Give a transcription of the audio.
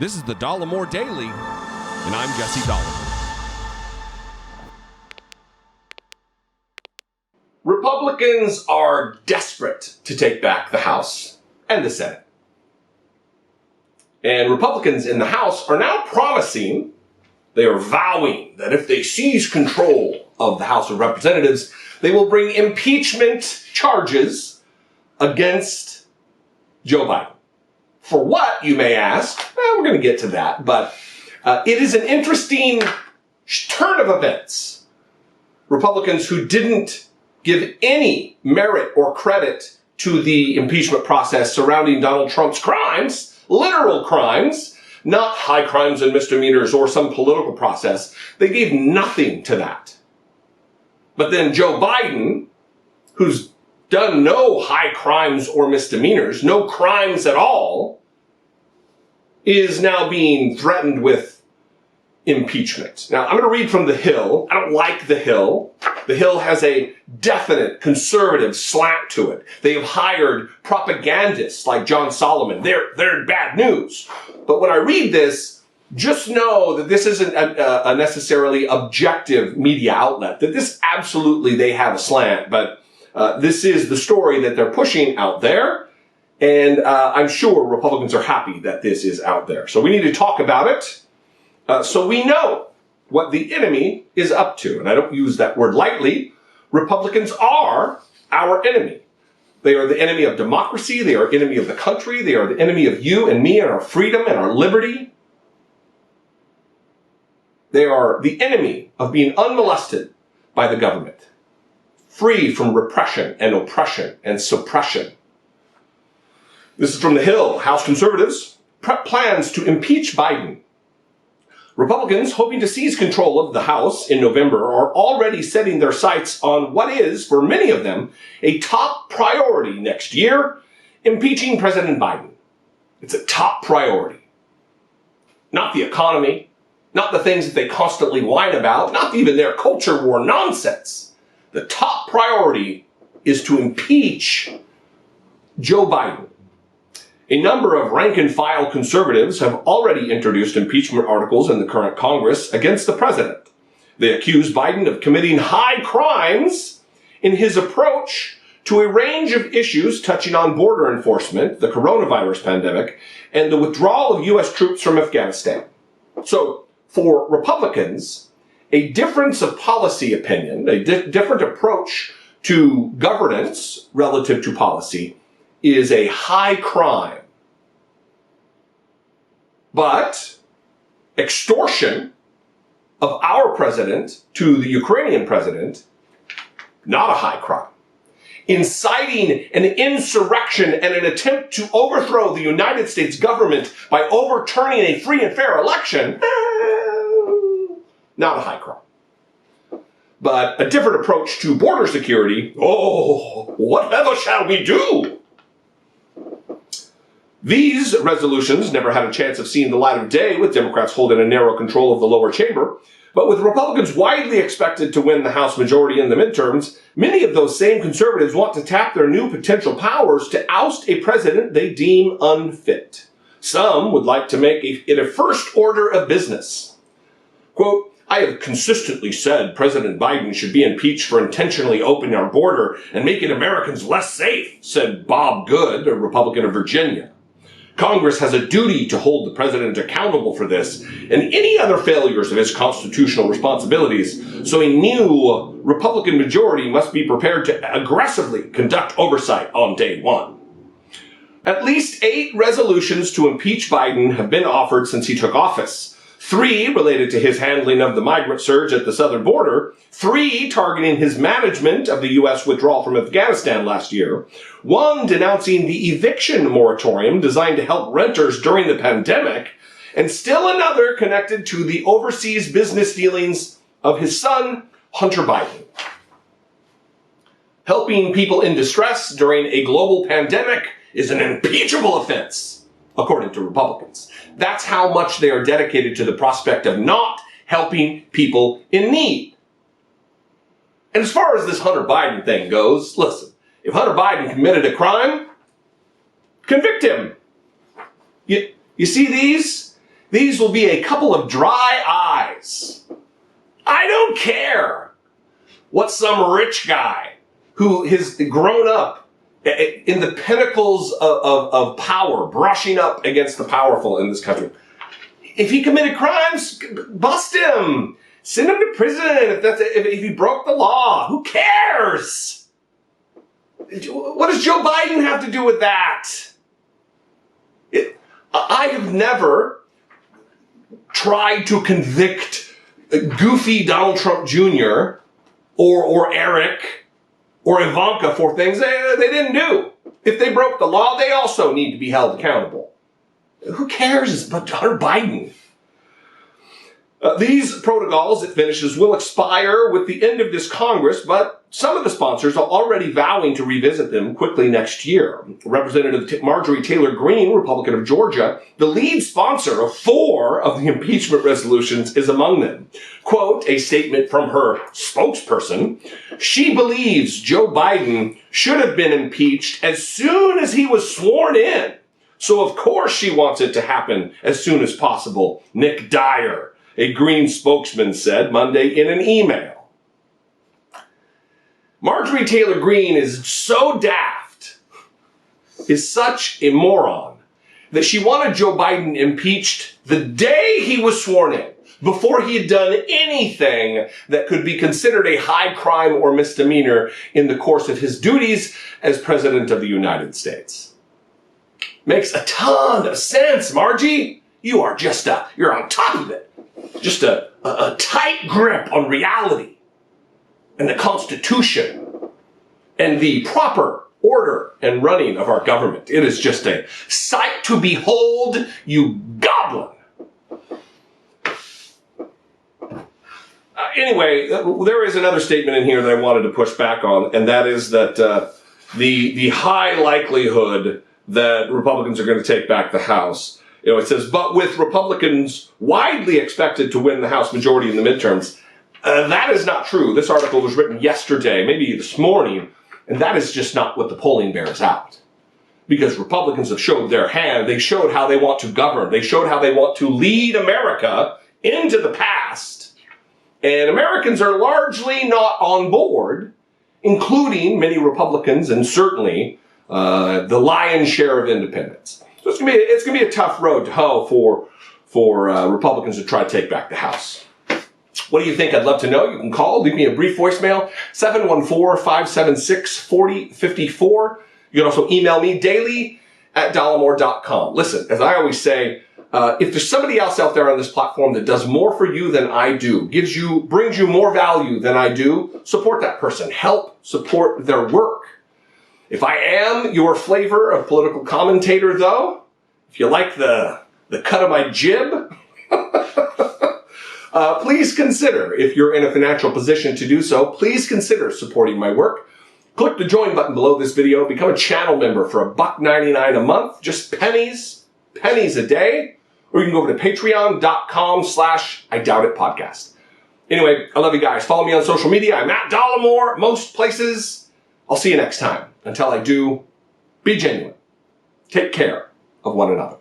This is the Dollemore Daily, and I'm Jesse Dollemore. Republicans are desperate to take back the House and the Senate. And Republicans in the House are now promising, they are vowing, that if they seize control of the House of Representatives, they will bring impeachment charges against Joe Biden. For what, you may ask? Well, we're going to get to that, but it is an interesting turn of events. Republicans who didn't give any merit or credit to the impeachment process surrounding Donald Trump's crimes, literal crimes, not high crimes and misdemeanors or some political process. They gave nothing to that. But then Joe Biden, who's done no high crimes or misdemeanors, no crimes at all, is now being threatened with impeachment. Now, I'm going to read from The Hill. I don't like The Hill. The Hill has a definite conservative slant to it. They have hired propagandists like John Solomon. They're bad news. But when I read this, just know that this isn't a necessarily objective media outlet, that this absolutely, they have a slant, but this is the story that they're pushing out there. And I'm sure Republicans are happy that this is out there. So we need to talk about it so we know what the enemy is up to. And I don't use that word lightly. Republicans are our enemy. They are the enemy of democracy. They are enemy of the country. They are the enemy of you and me and our freedom and our liberty. They are the enemy of being unmolested by the government, free from repression and oppression and suppression. This is from The Hill. House conservatives prep plans to impeach Biden. Republicans, hoping to seize control of the House in November, are already setting their sights on what is, for many of them, a top priority next year: impeaching President Biden. It's a top priority. Not the economy, not the things that they constantly whine about, not even their culture war nonsense. The top priority is to impeach Joe Biden. A number of rank-and-file conservatives have already introduced impeachment articles in the current Congress against the president. They accuse Biden of committing high crimes in his approach to a range of issues touching on border enforcement, the coronavirus pandemic, and the withdrawal of U.S. troops from Afghanistan. So, for Republicans, a difference of policy opinion, a different approach to governance relative to policy, is a high crime. But extortion of our president to the Ukrainian president, not a high crime. Inciting an insurrection and an attempt to overthrow the United States government by overturning a free and fair election, not a high crime. But a different approach to border security, oh, whatever shall we do? These resolutions never had a chance of seeing the light of day, with Democrats holding a narrow control of the lower chamber. But with Republicans widely expected to win the House majority in the midterms, many of those same conservatives want to tap their new potential powers to oust a president they deem unfit. Some would like to make it a first order of business. Quote, "I have consistently said President Biden should be impeached for intentionally opening our border and making Americans less safe," said Bob Good, a Republican of Virginia. "Congress has a duty to hold the president accountable for this and any other failures of his constitutional responsibilities, so a new Republican majority must be prepared to aggressively conduct oversight on day one." At least 8 resolutions to impeach Biden have been offered since he took office. 3 related to his handling of the migrant surge at the southern border, 3 targeting his management of the U.S. withdrawal from Afghanistan last year, 1 denouncing the eviction moratorium designed to help renters during the pandemic, and still another connected to the overseas business dealings of his son, Hunter Biden. Helping people in distress during a global pandemic is an impeachable offense, according to Republicans. That's how much they are dedicated to the prospect of not helping people in need. And as far as this Hunter Biden thing goes, listen, if Hunter Biden committed a crime, convict him. You see these? These will be a couple of dry eyes. I don't care what some rich guy who has grown up in the pinnacles of power, brushing up against the powerful in this country. If he committed crimes, bust him. Send him to prison if he broke the law. Who cares? What does Joe Biden have to do with that? I have never tried to convict goofy Donald Trump Jr. or Eric or Ivanka for things they didn't do. If they broke the law, they also need to be held accountable. Who cares about Hunter Biden? These protocols, it finishes, will expire with the end of this Congress, but some of the sponsors are already vowing to revisit them quickly next year. Representative Marjorie Taylor Greene, Republican of Georgia, the lead sponsor of 4 of the impeachment resolutions, is among them. Quote, a statement from her spokesperson, she believes Joe Biden should have been impeached as soon as he was sworn in. So of course she wants it to happen as soon as possible, Nick Dyer, a Green spokesman, said Monday in an email. Marjorie Taylor Greene is so daft, is such a moron, that she wanted Joe Biden impeached the day he was sworn in, before he had done anything that could be considered a high crime or misdemeanor in the course of his duties as President of the United States. Makes a ton of sense, Margie. You are you're on top of it. Just a tight grip on reality and the Constitution and the proper order and running of our government. It is just a sight to behold, you goblin. Anyway, there is another statement in here that I wanted to push back on, and that is that the high likelihood that Republicans are going to take back the House. It says, but with Republicans widely expected to win the House majority in the midterms, that is not true. This article was written yesterday, maybe this morning, and that is just not what the polling bears out. Because Republicans have showed their hand. They showed how they want to govern. They showed how they want to lead America into the past. And Americans are largely not on board, including many Republicans and certainly the lion's share of independents. So it's gonna be a tough road to hoe for Republicans to try to take back the House. What do you think? I'd love to know. You can call, leave me a brief voicemail, 714-576-4054. You can also email me daily@dollemore.com. Listen, as I always say, if there's somebody else out there on this platform that does more for you than I do, brings you more value than I do, support that person. Help support their work. If I am your flavor of political commentator, though, if you like the cut of my jib, please consider, if you're in a financial position to do so, please consider supporting my work. Click the join button below this video. Become a channel member for $1.99 a month, just pennies a day. Or you can go over to patreon.com/IDoubtItPodcast. Anyway, I love you guys. Follow me on social media. I'm at Dollemore, most places. I'll see you next time. Until I do, be genuine. Take care of one another.